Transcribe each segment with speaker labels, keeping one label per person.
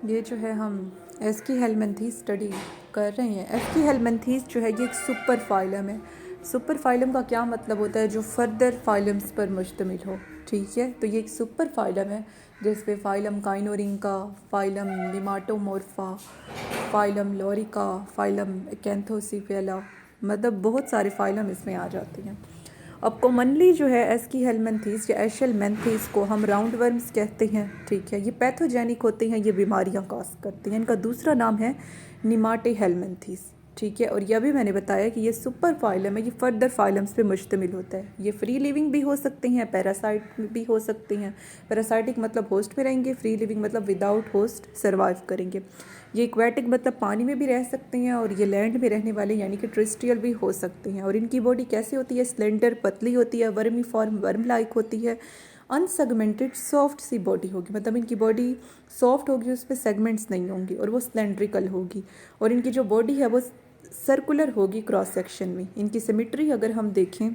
Speaker 1: ये जो है हम एस्कीहेलमिन्थीस स्टडी कर रहे हैं। एस्कीहेलमिन्थीस जो है ये एक सुपर फाइलम है। सुपर फाइलम का क्या मतलब होता है? जो फर्दर फाइलम्स पर मुश्तमिल हो। ठीक है, तो ये एक सुपर फाइलम है जिसपे phylum Kinorhyncha, phylum Nematomorpha, phylum लोरिका, फाइलम कैंथोसिफेला, मतलब बहुत सारे फाइलम इसमें आ जाते हैं। अब कॉमनली जो है एस्कीहेलमिन्थीस या एशेलमिन्थीस को हम राउंड वर्म्स कहते हैं। ठीक है, ये पैथोजेनिक होते हैं, ये बीमारियां काज करते हैं। इनका दूसरा नाम है निमाटेहेलमिन्थीस। ठीक है, और यह भी मैंने बताया कि ये सुपर फाइलम है, ये फर्दर फाइलम्स पे मुश्तमिल होता है। ये फ्री लिविंग भी हो सकते हैं, पैरासाइट भी हो सकते हैं। पैरासाइटिक मतलब होस्ट में रहेंगे, फ्री लिविंग मतलब विदाउट होस्ट सर्वाइव करेंगे। ये एक्वेटिक मतलब पानी में भी रह सकते हैं, और ये लैंड में रहने वाले यानी कि टेरेस्ट्रियल भी हो सकते हैं। और इनकी बॉडी कैसी होती है? स्लेंडर, पतली होती है, वर्मी फॉर्म, वर्म लाइक होती है, अनसेगमेंटेड सॉफ्ट सी बॉडी होगी, मतलब इनकी बॉडी सॉफ्ट होगी, उस पर सेगमेंट्स नहीं होंगी, और वो सिलेंड्रिकल होगी। और इनकी जो बॉडी है वो सर्कुलर होगी क्रॉस सेक्शन में। इनकी सिमेट्री अगर हम देखें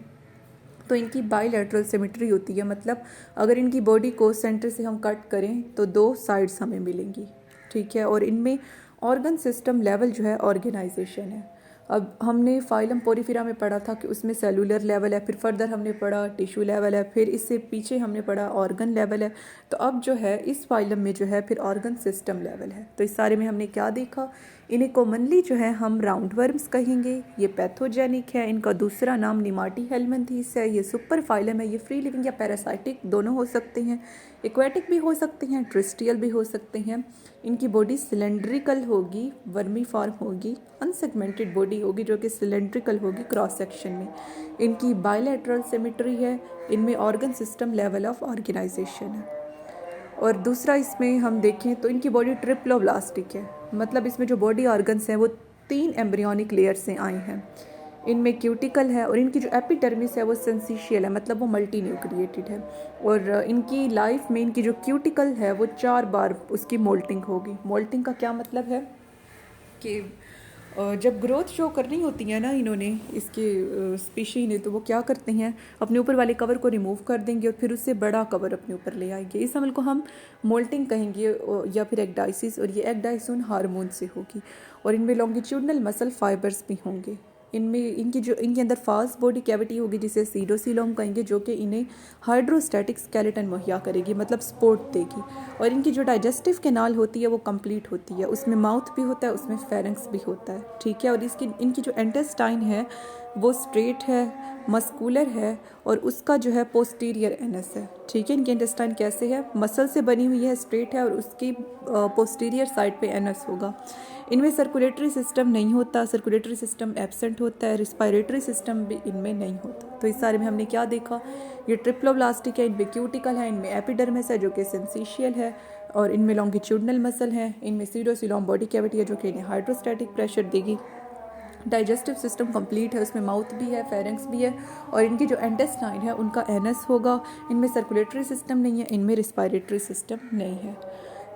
Speaker 1: तो इनकी बाइलैटरल सिमेट्री होती है, मतलब अगर इनकी बॉडी को सेंटर से हम कट करें तो दो साइड्स हमें मिलेंगी। ठीक है, और इनमें ऑर्गन सिस्टम लेवल जो है ऑर्गेनाइजेशन है। अब हमने फाइलम पोरीफेरा में पढ़ा था कि उसमें सेलुलर लेवल है, फिर फर्दर हमने पढ़ा टिश्यू लेवल है, फिर इससे पीछे हमने पढ़ा ऑर्गन लेवल है। तो अब जो है इस फाइलम में जो है फिर ऑर्गन सिस्टम लेवल है। तो इस सारे में हमने क्या देखा? इन्हें कॉमनली जो है हम राउंड वर्म्स कहेंगे। ये पैथोजेनिक है। इनका दूसरा नाम निमाटीहेलमिन्थीस है। ये सुपर फाइलम है। ये फ्री लिविंग या पैरासाइटिक दोनों हो सकते हैं, एक्वेटिक भी हो सकते हैं, टेरेस्ट्रियल भी हो सकते हैं। इनकी बॉडी सिलेंड्रिकल होगी, वर्मी फॉर्म होगी, अनसेगमेंटेड बॉडी होगी जो कि सिलेंड्रिकल होगी क्रॉस सेक्शन में। इनकी बायलैटरल सिमेट्री है। इनमें organ system level of organisation है। और दूसरा इसमें हम देखें तो इनकी बॉडी ट्रिप्लोब्लास्टिक है, मतलब इसमें जो बॉडी ऑर्गन्स हैं वो 3 एम्ब्रियोनिक लेयर से आए हैं। इनमें क्यूटिकल है, और इनकी जो एपिडर्मिस है वो सेंसिशियल है, मतलब वो मल्टी न्यूक्लिएटेड है। और इनकी लाइफ में इनकी जो क्यूटिकल है वो 4 बार उसकी मोल्टिंग होगी। मोल्टिंग का क्या मतलब है कि जब ग्रोथ शो करनी होती है ना इन्होंने, इसके स्पीशी ने, तो वो क्या करते हैं, अपने ऊपर वाले कवर को रिमूव कर देंगे और फिर उससे बड़ा कवर अपने ऊपर ले आएंगे। इस अमल को हम मोल्टिंग कहेंगे, या फिर एक्डाइसिस। और ये एक्डाइसोन हार्मोन से होगी। और इनमें लॉन्गिट्यूडनल मसल फाइबर्स भी होंगे। इनमें इनके अंदर फास्ट बॉडी कैविटी होगी जिसे सीडोसिलोम कहेंगे, जो कि इन्हें हाइड्रोस्टैटिक स्केलेटन मुहैया करेगी, मतलब सपोर्ट देगी। और इनकी जो डाइजेस्टिव कैनाल होती है वो कंप्लीट होती है, उसमें माउथ भी होता है, उसमें फेरेंक्स भी होता है। ठीक है, और इनकी जो इंटेस्टाइन है वो स्ट्रेट है, मस्कुलर है, और उसका जो है पोस्टीरियर एनस है। ठीक है, इनकी इंटेस्टाइन कैसे है? मसल से बनी हुई है, स्ट्रेट है, और उसकी पोस्टीरियर साइड पे एनस होगा। इनमें सर्कुलेटरी सिस्टम नहीं होता, सर्कुलेटरी सिस्टम एब्सेंट होता है, रिस्पायरेटरी सिस्टम भी इनमें नहीं होता। तो इस सारे में हमने क्या देखा? ये ट्रिप्लोब्लास्टिक है, इनमें क्यूटिकल है, इनमें एपिडर्मिस है जो कि सेंसिशियल है, और इनमें लॉन्गिट्यूडनल मसल है, इनमें सीडोसिलोम बॉडी कैविटी है जो कि इन्हें हाइड्रोस्टैटिक प्रेशर देगी। डाइजेस्टिव सिस्टम कंप्लीट है, उसमें माउथ भी है, फेरेंक्स भी है, और इनकी जो इंटेस्टाइन है उनका एनस होगा। इनमें सर्कुलेटरी सिस्टम नहीं है, इनमें रिस्पायरेटरी सिस्टम नहीं है।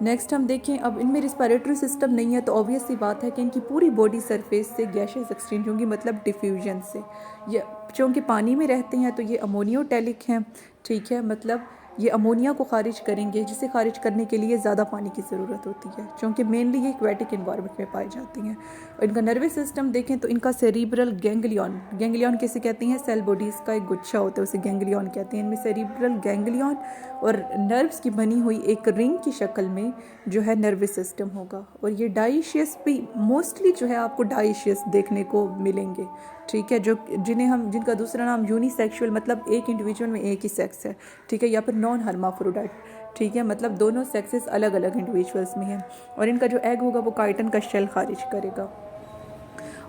Speaker 1: नेक्स्ट हम देखें, अब इनमें रिस्पायरेटरी सिस्टम नहीं है तो ऑब्वियस सी बात है कि इनकी पूरी बॉडी सरफेस से गैसेस एक्सचेंज होंगी, मतलब डिफ्यूजन से। ये चूँकि पानी में रहते हैं तो ये अमोनियोटेलिक हैं। ठीक है, मतलब ये अमोनिया को खारिज करेंगे, जिसे खारिज करने के लिए ज़्यादा पानी की ज़रूरत होती है, क्योंकि मेनली ये एक्वेटिक इन्वायरमेंट में पाई जाती हैं। और इनका नर्वस सिस्टम देखें तो इनका सेरिब्रल गैंग्लियन, गैंग्लियन कैसे कहते हैं? सेल बॉडीज़ का एक गुच्छा होता है, उसे गैंग्लियन कहते हैं। इनमें सेरिब्रल गैंग्लियन और नर्व्स की बनी हुई एक रिंग की शक्ल में जो है नर्वस सिस्टम होगा। और ये डाइशियस भी मोस्टली जो है आपको डाइशियस देखने को मिलेंगे। ठीक है, जिनका दूसरा नाम यूनिसेक्सुअल, मतलब एक इंडिविजुअल में एक ही सेक्स है। ठीक है, या फिर नॉन हर्माफ्रोडाइट। ठीक है, मतलब दोनों सेक्सेस अलग अलग इंडिविजुअल्स में हैं। और इनका जो एग होगा वो काइटन का शेल खारिज करेगा।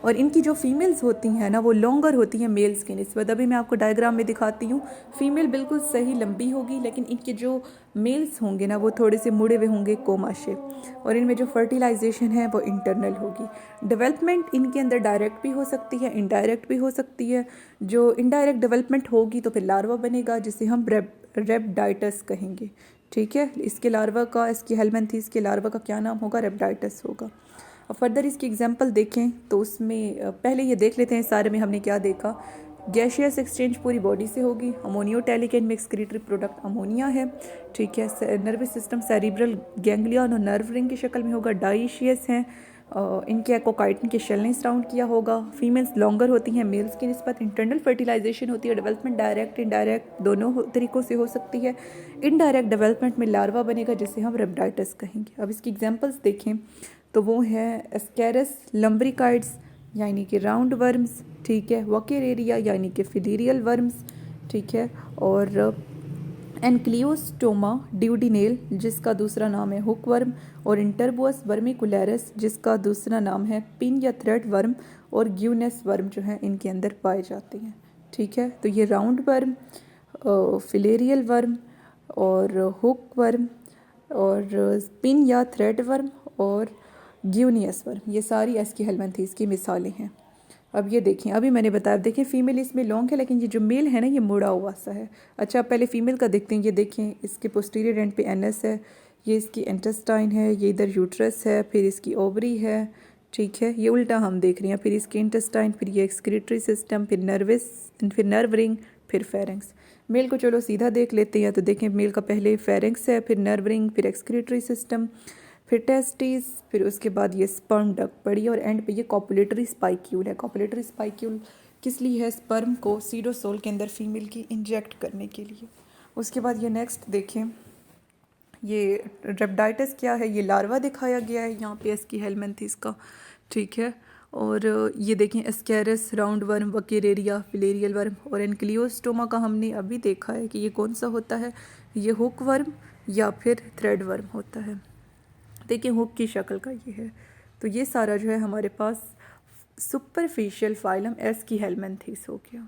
Speaker 1: और इनकी जो फीमेल्स होती हैं ना वो लॉन्गर होती हैं मेल्स की निस्बत। अभी मैं आपको डायग्राम में दिखाती हूँ। फीमेल बिल्कुल सही लंबी होगी, लेकिन इनके जो मेल्स होंगे ना वो थोड़े से मुड़े हुए होंगे, कोमा शेप। और इनमें जो फर्टिलाइजेशन है वो इंटरनल होगी। डेवलपमेंट इनके अंदर डायरेक्ट भी हो सकती है, इनडायरेक्ट भी हो सकती है। जो इनडायरेक्ट डेवलपमेंट होगी तो फिर लार्वा बनेगा, जिसे हम रेप्टाइडस कहेंगे। ठीक है, इसके लार्वा का, इसकी हेलमिन्थीस के लार्वा का क्या नाम होगा? रेप्टाइडस होगा। अब फर्दर इसकी एग्जांपल देखें तो उसमें पहले ये देख लेते हैं सारे में हमने क्या देखा गैशियस एक्सचेंज पूरी बॉडी से होगी। अमोनियोटैलिक एंड एक्सक्रीटरी प्रोडक्ट अमोनिया है, ठीक है। नर्वस सिस्टम सेरिब्रल गैंग्लियन और नर्व रिंग की शक्ल में होगा। डाइशियस हैं, इनके एकोकाइटिन के शेल ने सराउंड किया होगा। फीमेल्स लॉन्गर होती हैं मेल्स की निस्बत। इंटरनल फर्टिलाइजेशन होती है। डेवलपमेंट डायरेक्ट इनडायरेक्ट दोनों तरीक़ों से हो सकती है। इनडायरेक्ट डेवलपमेंट में लार्वा बनेगा जिसे हम रेप्टाइटस कहेंगे। अब इसकी एग्जांपल्स देखें तो वो है एस्केरस लम्ब्रिकाइड्स यानी कि राउंड वर्म्स, ठीक है। वकेरेरिया यानी कि फिलीरियल वर्म्स, ठीक है। और एनक्लियोस्टोमा ड्यूडिनेल जिसका दूसरा नाम है हुक वर्म, और इंटरबोअस वर्मिकुलैरस जिसका दूसरा नाम है पिन या थ्रेड वर्म, और ग्यूनेस वर्म जो है इनके अंदर पाए जाते हैं, ठीक है। तो ये राउंड वर्म, फिलेरियल वर्म और हुक वर्म और पिन या थ्रेड वर्म और ग्यूनियस वर्म, ये सारी एस्कीहेलमिंथीज़ की मिसालें हैं। अब ये देखें, अभी मैंने बताया, देखें फीमेल इसमें लॉन्ग है लेकिन ये जो मेल है ना ये मुड़ा हुआ सा है। अच्छा पहले फीमेल का देखते हैं। ये देखें इसके पोस्टीरियर एंड पे एनएस है, ये इसकी इंटेस्टाइन है, ये इधर यूट्रस है, फिर इसकी ओवरी है, ठीक है। ये उल्टा हम देख रहे हैं, फिर इसकी इंटेस्टाइन, फिर ये एक्सक्रीटरी सिस्टम, फिर नर्वस, फिर नर्व रिंग, फिर फेरेंक्स। मेल को चलो सीधा देख लेते हैं। तो देखें मेल का पहले फेरेंक्स है, फिर नर्व रिंग, फिर एक्सक्रीटरी सिस्टम, फिर टेस्टिस, फिर उसके बाद ये स्पर्म डक्ट पड़ी और एंड पे ये कॉपुलेटरी स्पाइक्यूल है। कॉपुलेटरी स्पाइक्यूल किस लिए है? स्पर्म को सीडोसोल के अंदर फीमेल की इंजेक्ट करने के लिए। उसके बाद ये नेक्स्ट देखें, ये रेप्टाइटस क्या है? ये लार्वा दिखाया गया है यहाँ पे एस्कीहेलमिंथीज़ का, ठीक है। और ये देखें एस्केरस, राउंड वर्म, वकेरेरिया, फिलेरियल वर्म, और एनक्लियोस्टोमा का हमने अभी देखा है कि ये कौन सा होता है, ये हुक वर्म या फिर थ्रेड वर्म होता है। देखिए हुक की शक्ल का ये है। तो ये सारा जो है हमारे पास सुपरफिशियल फाइलम एस्कीहेलमिंथीज़ हो गया।